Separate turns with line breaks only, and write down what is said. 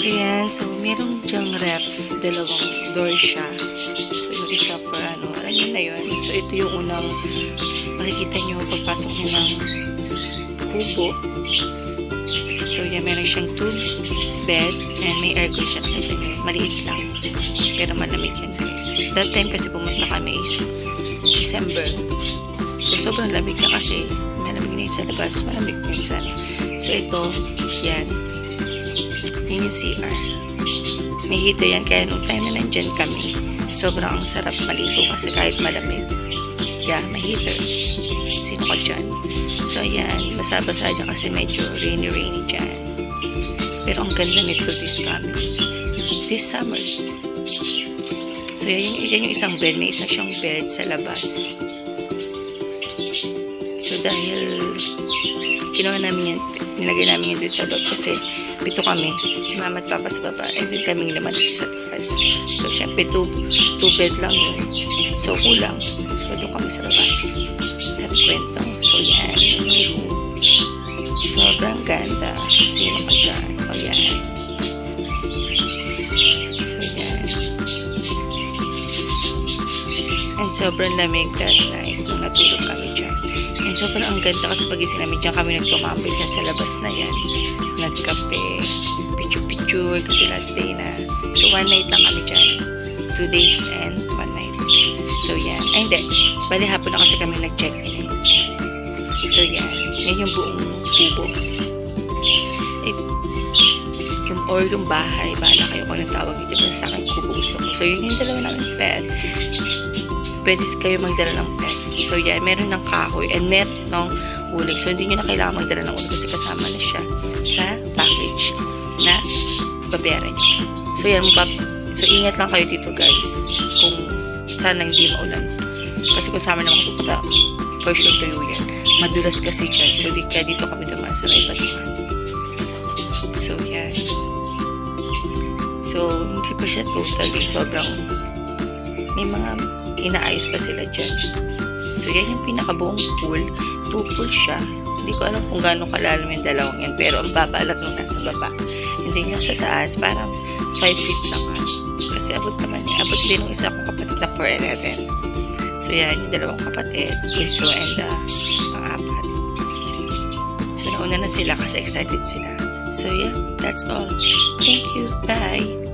Ayan, so merong dyang ref, dalawang door siya. So yung isa for alam nyo na yun. So ito yung unang makikita nyo pagpasok nyo ng kubo. So yan, meron siyang 2 bed and may aircon siya, nakita nyo. Maliit lang, pero malamig yan guys. That time kasi pumunta kami is December. So sobrang lamig na kasi malamig na yun sa labas, malamig na yun sa So ito, yan. Yun yung CR. May heater yan, kaya nung time na nandyan kami, sobrang ang sarap maligo kasi kahit malamig. Yeah, may heater. Sino ka dyan? So ayan, basa-basa dyan kasi medyo rainy dyan. Pero ang ganda nito this summer. So yan yung isang bed, may isa siyang bed sa labas. So dahil ginawa namin yan, nilagay namin yan dito sa loob kasi pito kami, si mama at papa sa baba, and then kaming 5 dito sa taas. So syempre 2 bed lang yun, so kulang. So doon kami sa baba, tabi kwento. So yan yung room, sobrang ganda. Sino ka dyan? O yan, so yan, and sobrang lamig that night nung natulog kami dyan. And sobrang ang ganda kasi pagising namin dyan kami nagtumambay dyan sa labas na yan, nagkape, picture kasi last day na. So 1 night lang kami dyan, 2 days and 1 night. So yan, ay hindi, bali hapon na kasi kami nag-check-in. So yan yung buong kubo. Yung bahay, bahala kayo kung anong tawag nyo, diba? Sa akin kubo gusto ko. So yun yung dalawa namin pet. Pwede kayo magdala ng pet. So yan, meron ng kahoy and meron ng uling. So hindi nyo na kailangan magdala ng uling kasi kasama na siya sa package na babayaran nyo. So yan, so ingat lang kayo dito guys, kung sana hindi maulan. Kasi kung sama naman pupunta, for sure tuyo yan. Madulas kasi dyan. So kaya dito kami dumaan sa may batuhan. So yan. So hindi pa siya totally, sobrang may mga inaayos pa sila dyan. So yan yung pinakabuong pool. 2 pool siya. Hindi ko alam kung gaano kalalim yung dalawang yan, pero ang babalat nung nasa baba. Hindi nga sa taas, parang 5 feet lang ha. Kasi abot naman eh. Abot din ng isa akong kapatid na 4'11". So yan, yung dalawang kapatid, bunso and pang-apat. So nauna na sila kasi excited sila. So yeah, that's all. Thank you. Bye.